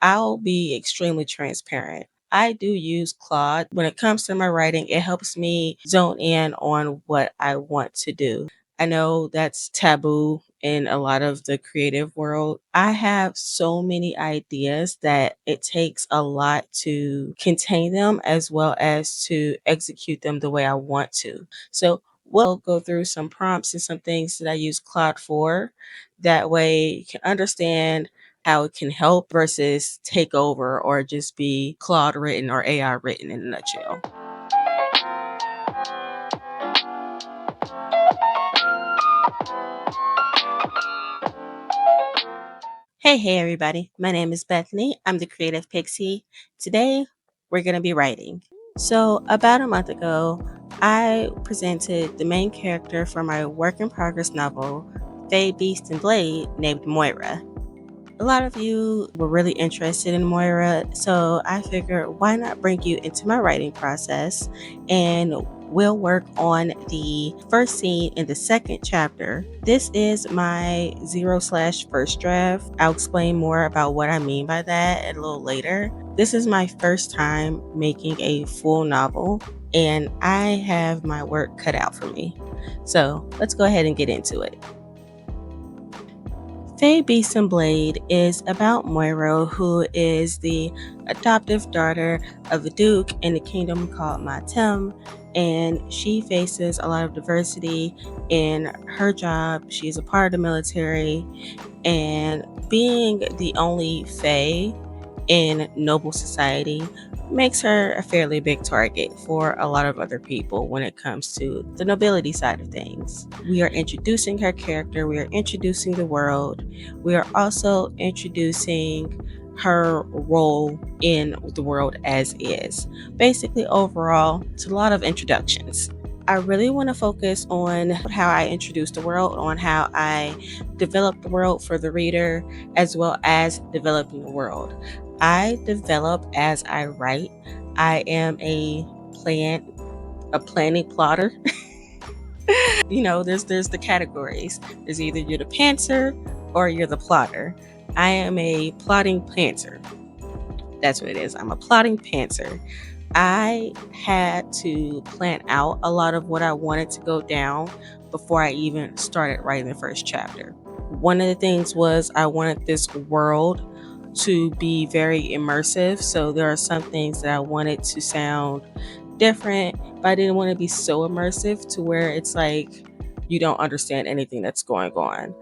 I'll be extremely transparent. I do use Claude. When it comes to my writing, it helps me zone in on what I want to do. I know that's taboo in a lot of the creative world. I have so many ideas that it takes a lot to contain them as well as to execute them the way I want to. So we'll go through some prompts and some things that I use Claude for. That way you can understand how it can help versus take over or just be Claude written or AI written in a nutshell. Hey, everybody. My name is Bethany. I'm the Creative Pyxie. Today, we're going to be writing. So, about a month ago, I presented the main character for my work in progress novel, Fae Beast and Blade, named Moira. A lot of you were really interested in Moira, so I figured why not bring you into my writing process and we'll work on the first scene in the second chapter. This is my 0/first draft. I'll explain more about what I mean by that a little later. This is my first time making a full novel, and I have my work cut out for me. So let's go ahead and get into it. Fae Beast and Blade is about Moira, who is the adoptive daughter of a duke in a kingdom called Matem, and she faces a lot of diversity in her job. She's a part of the military, and being the only Fae in noble society makes her a fairly big target for a lot of other people when it comes to the nobility side of things. We are introducing her character, we are introducing the world, we are also introducing her role in the world as is. Basically, overall, it's a lot of introductions. I really want to focus on how I introduce the world, on how I develop the world for the reader, as well as developing the world. I develop as I write. I am a planning plotter. There's the categories. There's either you're the pantser or you're the plotter. I am a plotting pantser. That's what it is. I'm a plotting pantser. I had to plan out a lot of what I wanted to go down before I even started writing the first chapter. One of the things was I wanted this world to be very immersive. So there are some things that I wanted to sound different, but I didn't want to be so immersive to where it's like you don't understand anything that's going on.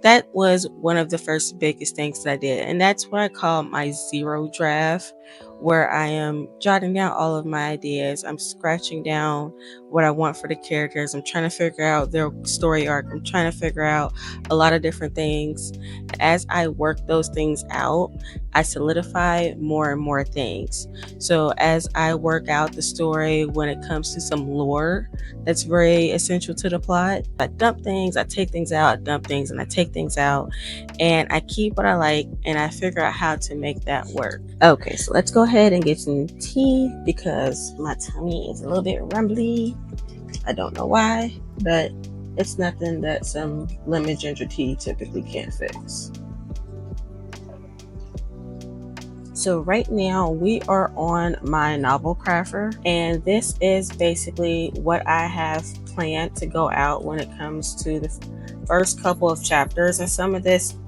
That was one of the first biggest things that I did. And that's what I call my zero draft, where I am jotting down all of my ideas. I'm scratching down what I want for the characters. I'm trying to figure out their story arc. I'm trying to figure out a lot of different things. As I work those things out, I solidify more and more things. So as I work out the story when it comes to some lore that's very essential to the plot, I dump things, I take things out, I dump things, and I take things out, and I keep what I like, and I figure out how to make that work. Okay, so let's go ahead and get some tea because my tummy is a little bit rumbly. I don't know why, but it's nothing that some lemon ginger tea typically can't fix. So right now we are on my novel crafter, and this is basically what I have planned to go out when it comes to the first couple of chapters. And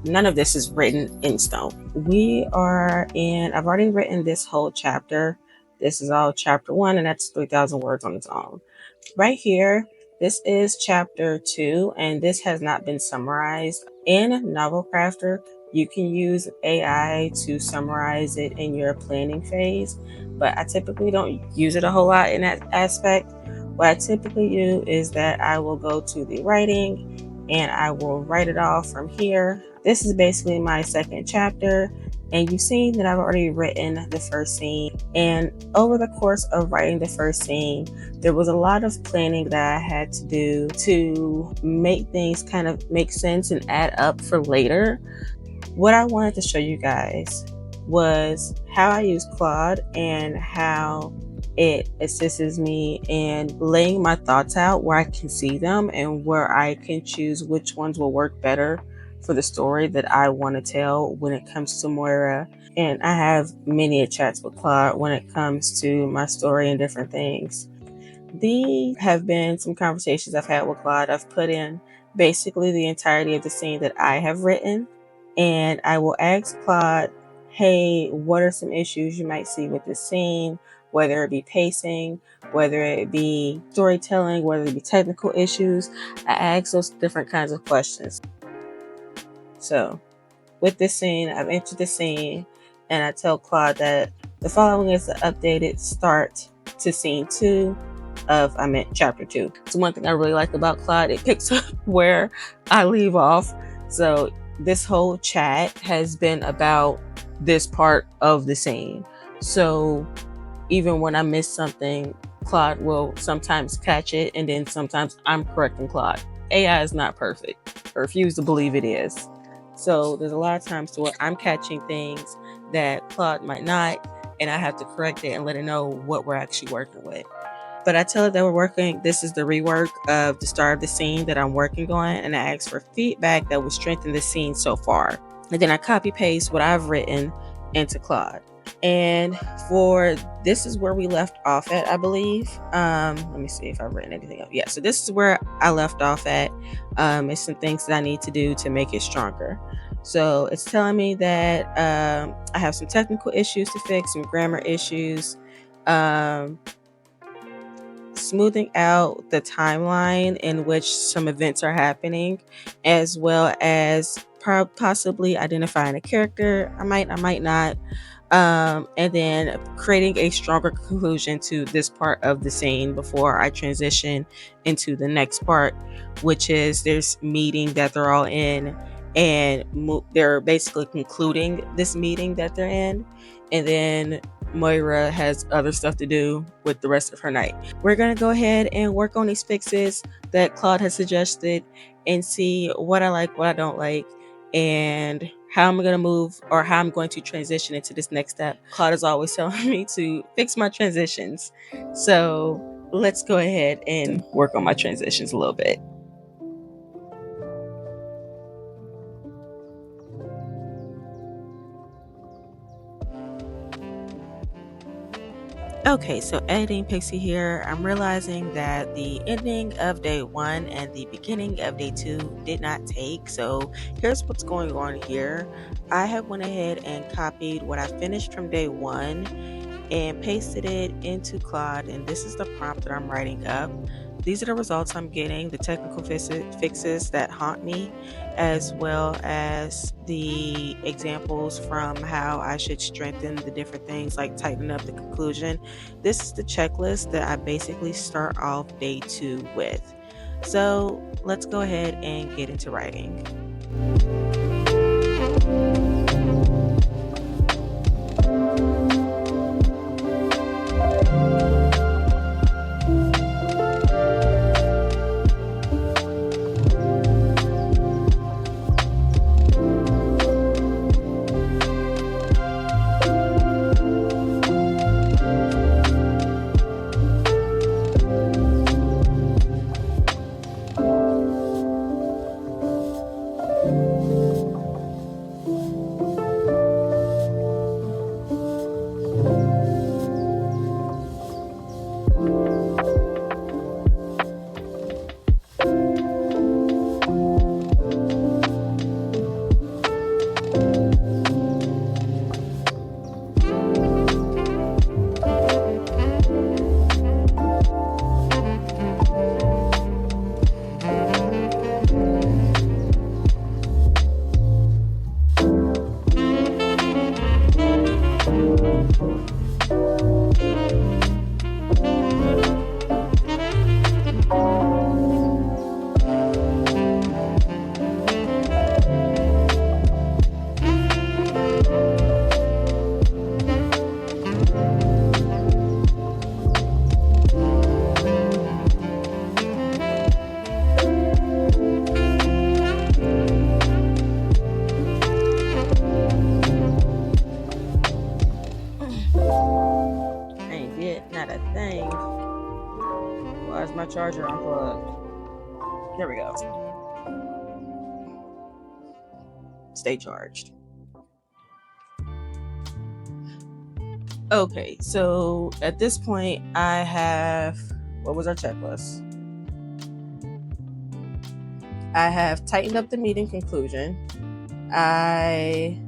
none of this is written in stone. I've already written this whole chapter. This is all chapter 1, and that's 3,000 words on its own. Right here, this is chapter 2, and this has not been summarized. In Novel Crafter, you can use AI to summarize it in your planning phase, but I typically don't use it a whole lot in that aspect. What I typically do is that I will go to the writing and I will write it off from here. This is basically my second chapter, and you've seen that I've already written the first scene. And over the course of writing the first scene, there was a lot of planning that I had to do to make things kind of make sense and add up for later. What I wanted to show you guys was how I use Claude and how it assists me in laying my thoughts out where I can see them and where I can choose which ones will work better for the story that I want to tell when it comes to Moira. And I have many chats with Claude when it comes to my story and different things. These have been some conversations I've had with Claude. I've put in basically the entirety of the scene that I have written, and I will ask Claude, hey, what are some issues you might see with this scene, whether it be pacing, whether it be storytelling, whether it be technical issues. I ask those different kinds of questions. So with this scene, I've entered the scene, and I tell Claude that the following is the updated start to scene 2 of chapter 2. So one thing I really like about Claude, it picks up where I leave off. So this whole chat has been about this part of the scene. So even when I miss something, Claude will sometimes catch it, and then sometimes I'm correcting Claude. AI is not perfect. I refuse to believe it is. So there's a lot of times to where I'm catching things that Claude might not, and I have to correct it and let it know what we're actually working with. But I tell it that this is the rework of the start of the scene that I'm working on, and I ask for feedback that will strengthen the scene so far. And then I copy paste what I've written into Claude. And for this is where we left off at, I believe. Let me see if I've written anything up. Yeah, so this is where I left off at. It's some things that I need to do to make it stronger. So it's telling me that I have some technical issues to fix, some grammar issues, smoothing out the timeline in which some events are happening, as well as possibly identifying a character. I might not. And then creating a stronger conclusion to this part of the scene before I transition into the next part, which is this meeting that they're all in, and they're basically concluding this meeting that they're in, and then Moira has other stuff to do with the rest of her night. We're going to go ahead and work on these fixes that Claude has suggested and see what I like, what I don't like, and how I'm going to move, or how I'm going to transition into this next step. Claude is always telling me to fix my transitions. So let's go ahead and work on my transitions a little bit. Okay, so editing Pixie here. I'm realizing that the ending of day 1 and the beginning of day 2 did not take. So here's what's going on here. I have went ahead and copied what I finished from day 1 and pasted it into Claude, and this is the prompt that I'm writing up. These are the results I'm getting, the technical fixes that haunt me, as well as the examples from how I should strengthen the different things, like tighten up the conclusion. This is the checklist that I basically start off day 2 with. So let's go ahead and get into writing. Not a thing. Why is my charger unplugged? There we go. stay charged. Okay, so at this point, I have, what was our checklist? I have tightened up the meeting conclusion. I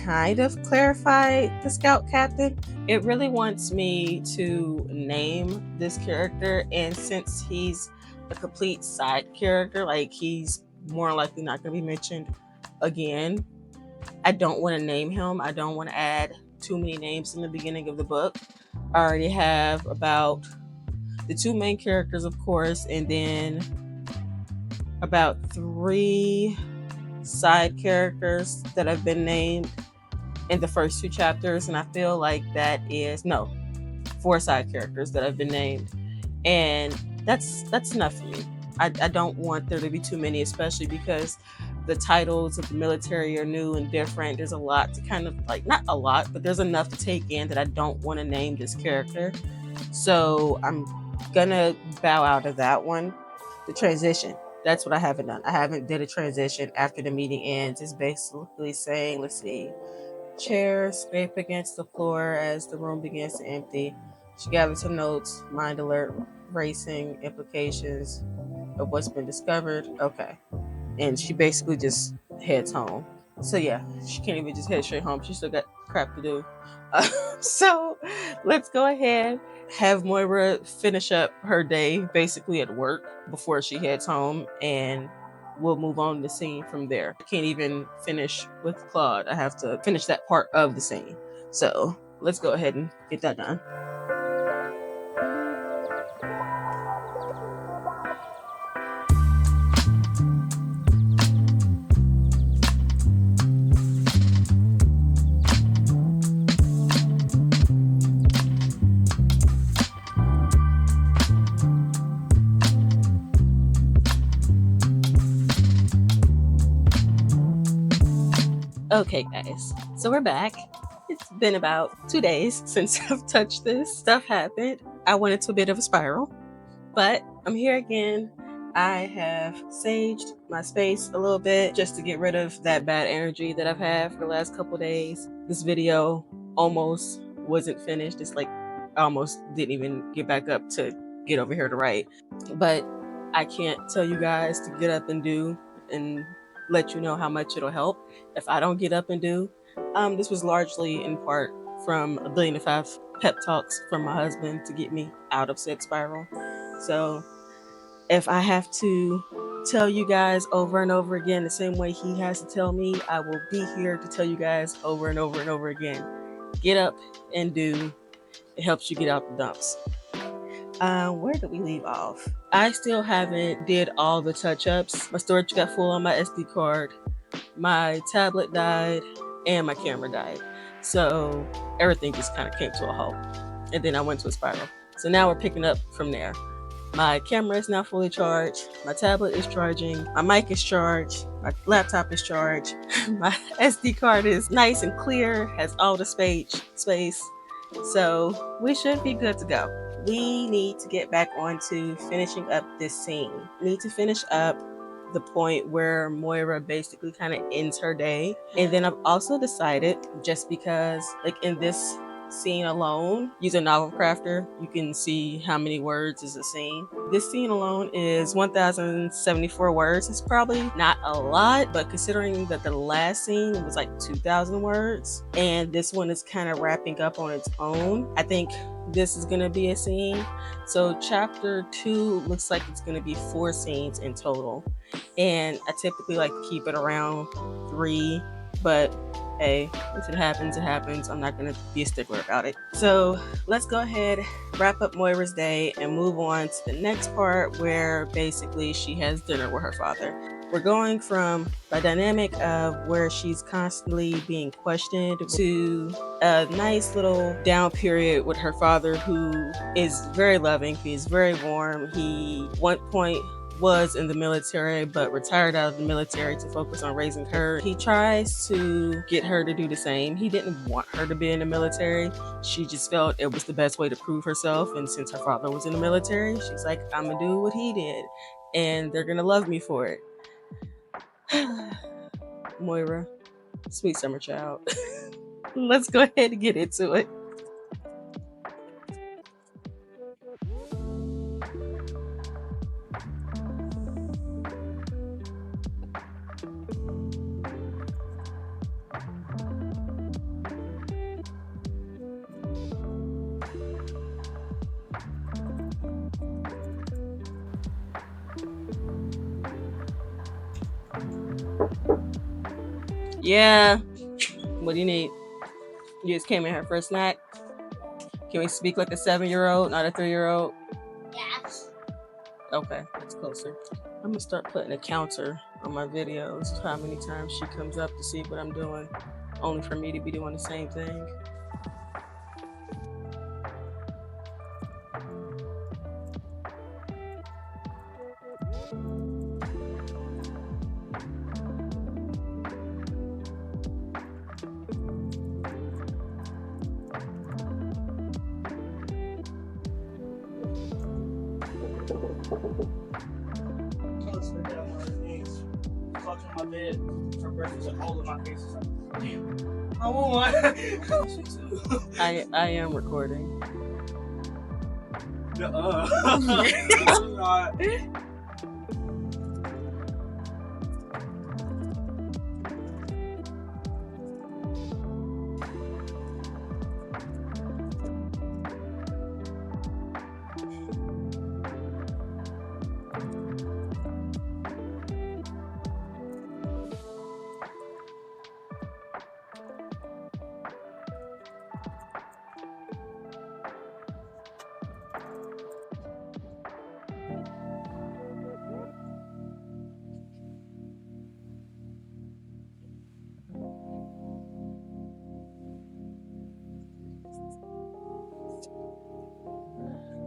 kind of clarified the scout captain. It really wants me to name this character, and since he's a complete side character, like he's more likely not going to be mentioned again, I don't want to name him. I don't want to add too many names in the beginning of the book. I already have about the two main characters, of course, and then about 3 side characters that have been named in the first 2 chapters, and I feel like that is 4 side characters that have been named, and that's enough for me. I don't want there to be too many, especially because the titles of the military are new and different. There's a lot to kind of like, not a lot, but there's enough to take in that I don't want to name this character. So I'm gonna bow out of that one. The transition, that's what I haven't done. I haven't did a transition after the meeting ends. It's basically saying, let's see, chairs scrape against the floor as the room begins to empty. She gathers her notes, mind alert, racing implications of what's been discovered. Okay. And she basically just heads home. So yeah, she can't even just head straight home. She still got crap to do. So let's go ahead, have Moira finish up her day basically at work before she heads home, and we'll move on the scene from there. I can't even finish with Claude. I have to finish that part of the scene. So let's go ahead and get that done. Okay, guys, so we're back. It's been about 2 days since I've touched this. Stuff happened. I went into a bit of a spiral, but I'm here again. I have saged my space a little bit just to get rid of that bad energy that I've had for the last couple days. This video almost wasn't finished. It's like I almost didn't even get back up to get over here to write. But I can't tell you guys to get up and do and let you know how much it'll help if I don't get up and do. This was largely in part from 1,000,000,005 pep talks from my husband to get me out of said spiral. So if I have to tell you guys over and over again the same way he has to tell me, I will be here to tell you guys over and over and over again. Get up and do. It helps you get out the dumps. Where did we leave off? I still haven't did all the touch-ups. My storage got full on my SD card. My tablet died and my camera died. So everything just kind of came to a halt. And then I went to a spiral. So now we're picking up from there. My camera is now fully charged. My tablet is charging. My mic is charged. My laptop is charged. My SD card is nice and clear, has all the space. So we should be good to go. We need to get back onto finishing up this scene. We need to finish up the point where Moira basically kind of ends her day. And then I've also decided, just because like in this scene alone, using Novel Crafter, you can see how many words is a scene. This scene alone is 1,074 words. It's probably not a lot, but considering that the last scene was like 2,000 words and this one is kind of wrapping up on its own, I think this is going to be a scene. So chapter 2 looks like it's going to be 4 scenes in total, and I typically like to keep it around 3, but hey, if it happens, it happens. I'm not going to be a stickler about it. So let's go ahead, wrap up Moira's day, and move on to the next part where basically she has dinner with her father. We're going from a dynamic of where she's constantly being questioned to a nice little down period with her father, who is very loving. He's very warm. He, at one point, was in the military but retired out of the military to focus on raising her. He tries to get her to do the same. He didn't want her to be in the military. She just felt it was the best way to prove herself, and since her father was in the military, she's like, I'm gonna do what he did and they're gonna love me for it. Moira, sweet summer child. Let's go ahead and get into it. Yeah. What do you need? You just came in here for a snack? Can we speak like a 7-year-old, not a 3-year-old? Yes. Okay, that's closer. I'm gonna start putting a counter on my videos, how many times she comes up to see what I'm doing, only for me to be doing the same thing. My bed for breakfast and all of my cases. Damn. I want one. I am recording.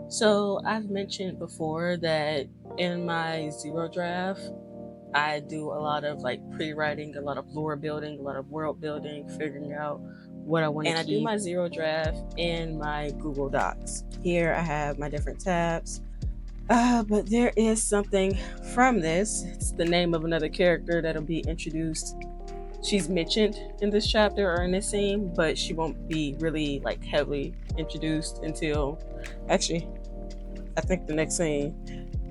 So I've mentioned before that in my zero draft, I do a lot of like pre-writing, a lot of lore building, a lot of world building, figuring out what I want to keep. And I do my zero draft in my Google Docs. Here I have my different tabs. But there is something from this. It's the name of another character that'll be introduced. She's mentioned in this chapter or in this scene, but she won't be really like heavily introduced until, actually, I think the next scene,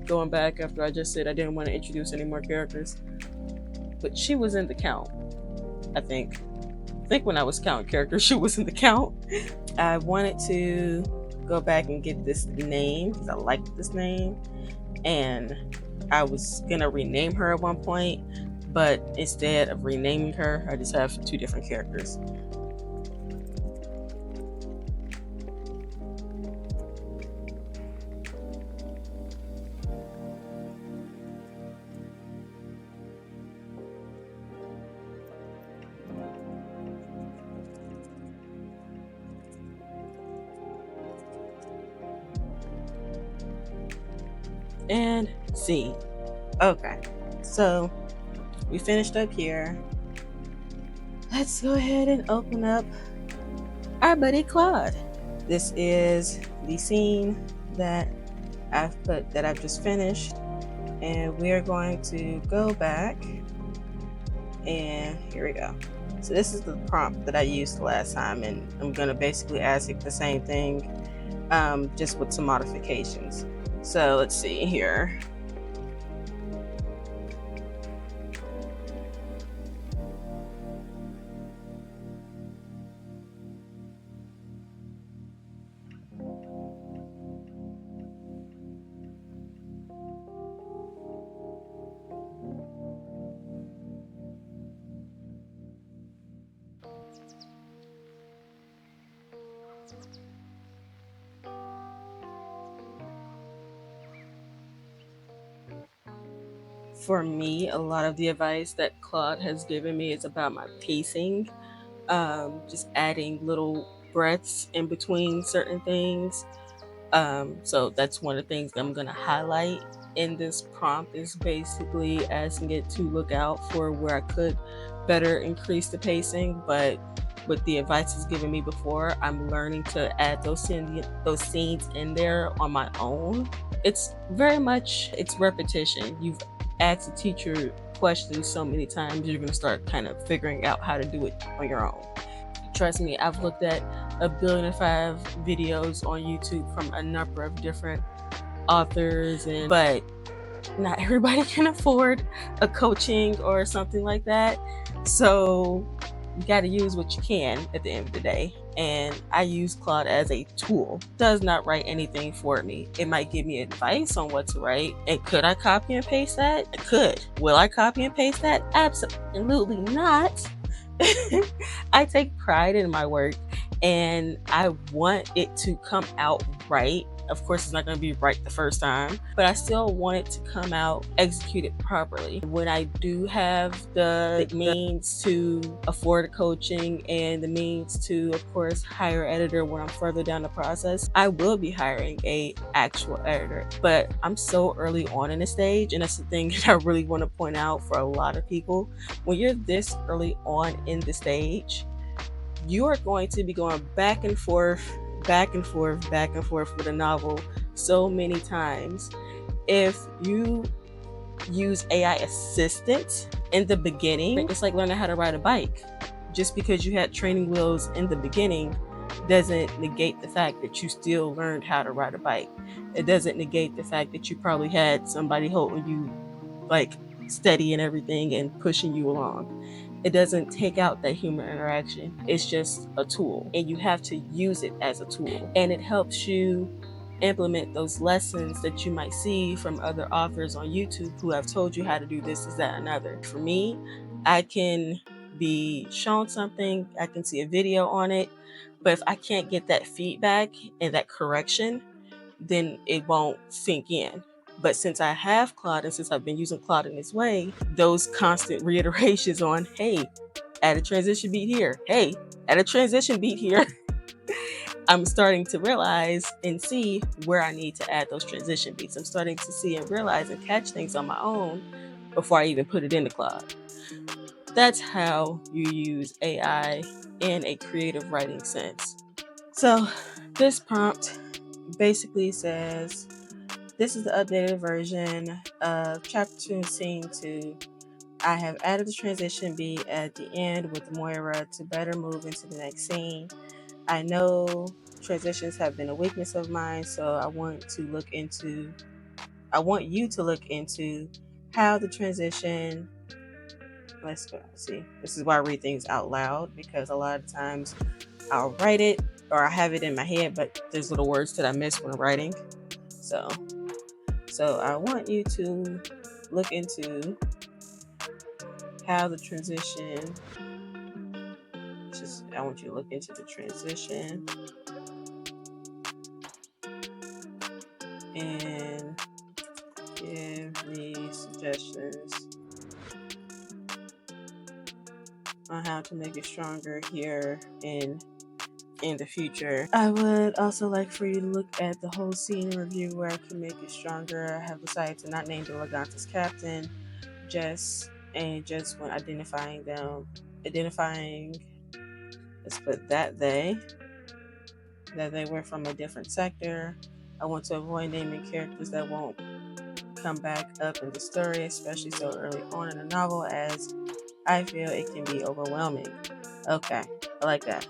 going back after I just said I didn't want to introduce any more characters. But she was in the count, I think. I think when I was counting characters, she was in the count. I wanted to go back and get this name because I liked this name. And I was going to rename her at one point, but instead of renaming her, I just have 2 different characters. And see. Okay, so we finished up here. Let's go ahead and open up our buddy Claude. This is the scene that I've just finished, and we're going to go back, and here we go. So this is the prompt that I used last time, and I'm gonna basically ask it the same thing, just with some modifications. So let's see here. For me, a lot of the advice that Claude has given me is about my pacing, just adding little breaths in between certain things. So that's one of the things that I'm going to highlight in this prompt, is basically asking it to look out for where I could better increase the pacing. But with the advice it's given me before, I'm learning to add those scenes in there on my own. It's very much, it's repetition. You've asked the teacher questions so many times, you're going to start kind of figuring out how to do it on your own. Trust me, I've looked at 1.5 billion videos on YouTube from a number of different authors, but not everybody can afford a coaching or something like that. So you got to use what you can at the end of the day. And I use Claude as a tool. It does not write anything for me. It might give me advice on what to write. And could I copy and paste that? I could. Will I copy and paste that? Absolutely not. I take pride in my work and I want it to come out right. Of course, it's not going to be right the first time, but I still want it to come out executed properly. When I do have the means to afford coaching and the means to, of course, hire an editor when I'm further down the process, I will be hiring an actual editor. But I'm so early on in the stage, and that's the thing that I really want to point out for a lot of people. When you're this early on in the stage, you are going to be going back and forth with a novel so many times. If you use AI assistant in the beginning, it's like learning how to ride a bike. Just because you had training wheels in the beginning doesn't negate the fact that you still learned how to ride a bike. It doesn't negate the fact that you probably had somebody holding you like steady and everything and pushing you along. It doesn't take out that human interaction. It's just a tool, and you have to use it as a tool. And it helps you implement those lessons that you might see from other authors on YouTube who have told you how to do this, is that, another. For me, I can be shown something, I can see a video on it, but if I can't get that feedback and that correction, then it won't sink in. But since I have Claude and since I've been using Claude in this way, those constant reiterations on, hey, add a transition beat here. Hey, add a transition beat here. I'm starting to realize and see where I need to add those transition beats. I'm starting to see and realize and catch things on my own before I even put it into Claude. That's how you use AI in a creative writing sense. So this prompt basically says, this is the updated version of chapter 2, scene 2. I have added the transition beat at the end with Moira to better move into the next scene. I know transitions have been a weakness of mine, so I want you to look into how the transition, let's go see. This is why I read things out loud, because a lot of times I'll write it or I have it in my head, but there's little words that I miss when I'm writing. So I want you to look into how the transition, I want you to look into the transition and give me suggestions on how to make it stronger here in the future. I would also like for you to look at the whole scene review where I can make it stronger. I have decided to not name the Legantes captain just when identifying, let's put that they were from a different sector. I want to avoid naming characters that won't come back up in the story, especially so early on in the novel, as I feel it can be overwhelming. Okay, I like that.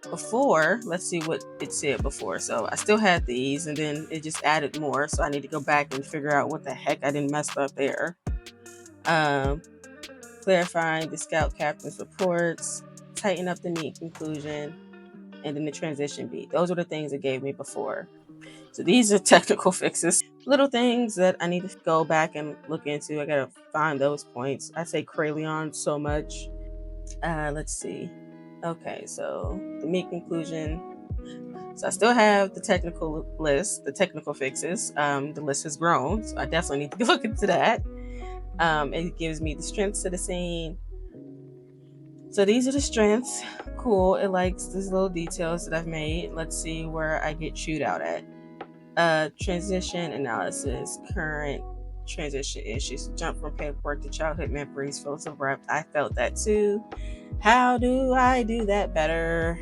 Before, let's see what it said before. So I still had these and then it just added more, so I need to go back and figure out what the heck I didn't mess up there. Clarifying the scout captain's reports, tighten up the neat conclusion, and then the transition beat. Those are the things it gave me before. So these are technical fixes, little things that I need to go back and look into. I gotta find those points. I say Crayon so much. Let's see. Okay, so the meat conclusion. So I still have the technical list, the technical fixes. The list has grown, so I definitely need to look into that. It gives me the strengths of the scene. So these are the strengths. Cool. It likes these little details that I've made. Let's see where I get chewed out at. Transition analysis, current transition issues, jump from paperwork to childhood memories, feels abrupt. I felt that too. How do I do that better?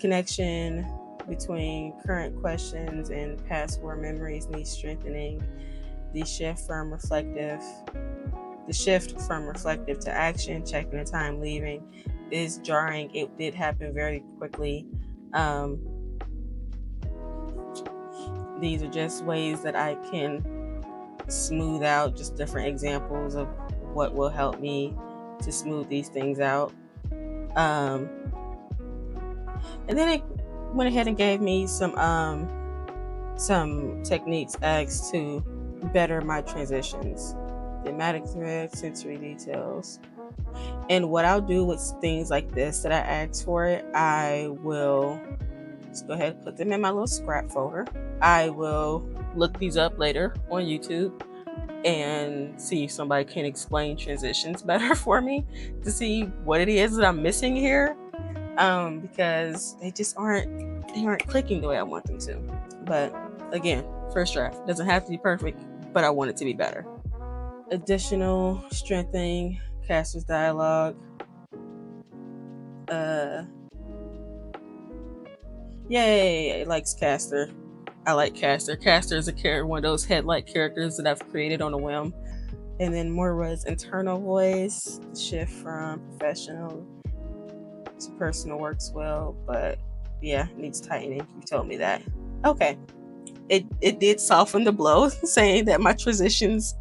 Connection between current questions and past war memories needs strengthening. the shift from reflective to action, checking the time leaving, is jarring. It did happen very quickly. These are just ways that I can smooth out, just different examples of what will help me to smooth these things out. And then it went ahead and gave me some techniques as to better my transitions, thematic thread, sensory details. And what I'll do with things like this that I asked for it, I will just go ahead and put them in my little scrap folder. I will look these up later on YouTube and see if somebody can explain transitions better for me to see what it is that I'm missing here. Because they just aren't clicking the way I want them to. But again, first draft doesn't have to be perfect, but I want it to be better. Additional strengthening caster's dialogue. Yay! It likes caster. I like caster. Caster is a character, one of those headlight characters that I've created on a whim. And then Moira's internal voice, shift from professional to personal works well, but yeah, needs tightening. You told me that. Okay. It did soften the blow, saying that my transitions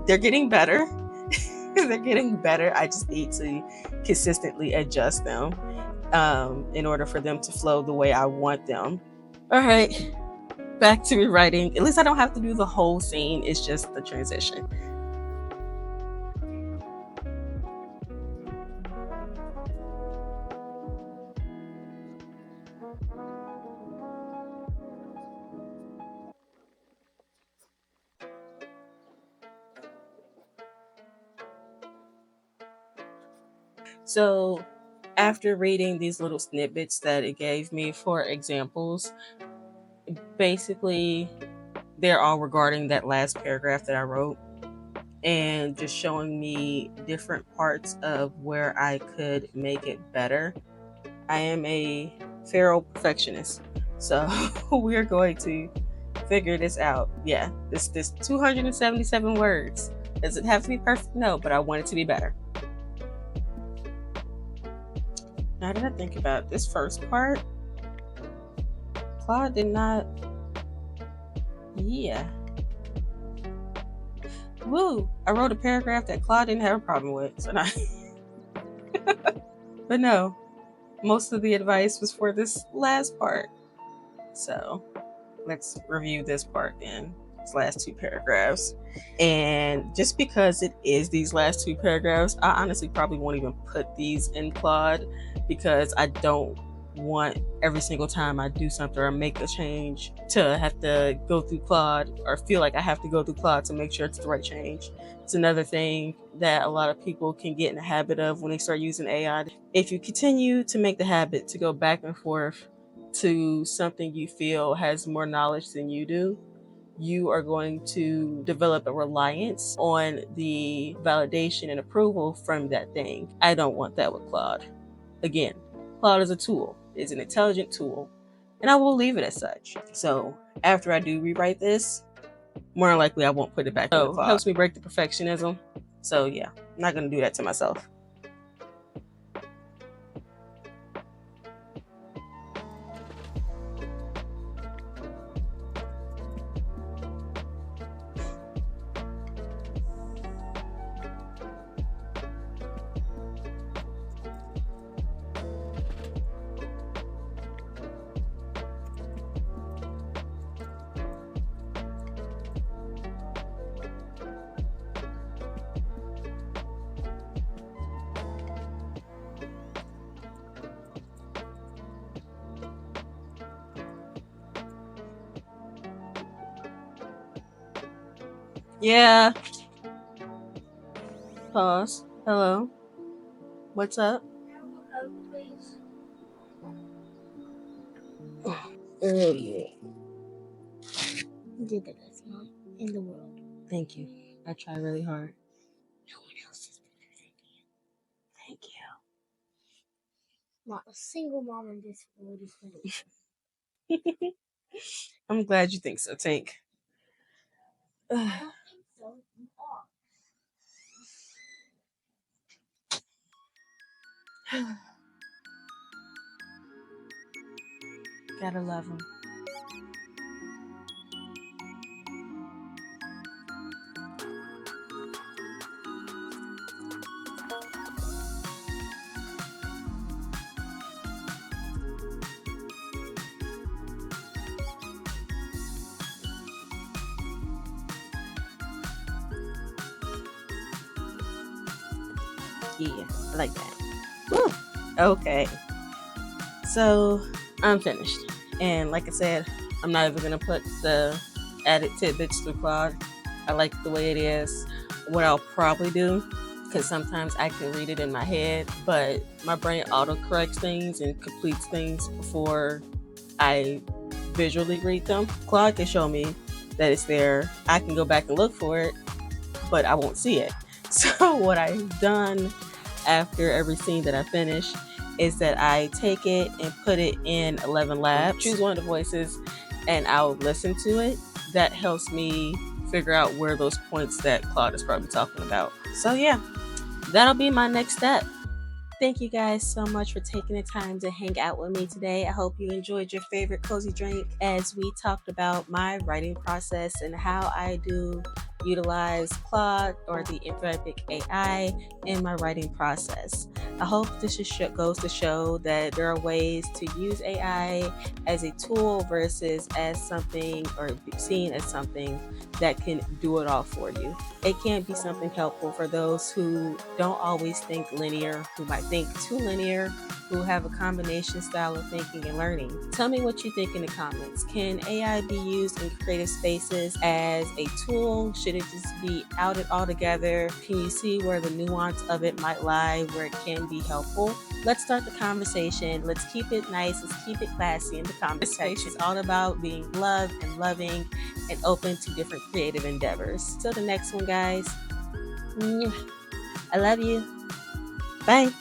they're getting better. They're getting better. I just need to consistently adjust them in order for them to flow the way I want them. All right, back to rewriting. At least I don't have to do the whole scene. It's just the transition. So after reading these little snippets that it gave me for examples, basically they're all regarding that last paragraph that I wrote and just showing me different parts of where I could make it better. I am a feral perfectionist, so we're going to figure this out. Yeah, this 277 words. Does it have to be perfect? No, but I want it to be better. Now that I think about this first part, Claude did not. Yeah. Woo! I wrote a paragraph that Claude didn't have a problem with. So not. But no, most of the advice was for this last part. So let's review this part then. These last two paragraphs. And just because it is these last two paragraphs, I honestly probably won't even put these in Claude because I don't want every single time I do something or make a change to have to go through Claude or feel like I have to go through Claude to make sure it's the right change. It's another thing that a lot of people can get in the habit of when they start using AI. If you continue to make the habit to go back and forth to something you feel has more knowledge than you do, you are going to develop a reliance on the validation and approval from that thing. I don't want that with Claude. Again, Claude is a tool, is an intelligent tool, and I will leave it as such. So after I do rewrite this, more than likely I won't put it back in the Claude. It helps me break the perfectionism. So yeah, I'm not going to do that to myself. Yeah. Pause. Hello. What's up? Please. Oh yeah. You did the best mom in the world. Thank you. I try really hard. No one else is better than you. Thank you. Not a single mom in this world is better. I'm glad you think so, Tank. I don't think Gotta love them. Yeah, I like that. Woo. Okay. So I'm finished. And like I said, I'm not even gonna put the added tidbits through Claude. I like the way it is. What I'll probably do, because sometimes I can read it in my head, but my brain autocorrects things and completes things before I visually read them. Claude can show me that it's there. I can go back and look for it, but I won't see it. So what I've done after every scene that I finish is that I take it and put it in 11 Labs, choose one of the voices, and I'll listen to it. That helps me figure out where those points that Claude is probably talking about. So yeah, that'll be my next step. Thank you guys so much for taking the time to hang out with me today. I hope you enjoyed your favorite cozy drink as we talked about my writing process and how I do utilize Claude or the Anthropic AI in my writing process. I hope this just goes to show that there are ways to use AI as a tool versus as something or seen as something that can do it all for you. It can be something helpful for those who don't always think linear, who might think too linear, who have a combination style of thinking and learning. Tell me what you think in the comments. Can AI be used in creative spaces as a tool? Should it just be outed altogether? Can you see where the nuance of it might lie, where it can be helpful? Let's start the conversation. Let's keep it nice. Let's keep it classy in the conversation. It's all about being loved and loving and open to different creative endeavors. Till the next one, guys. I love you. Bye.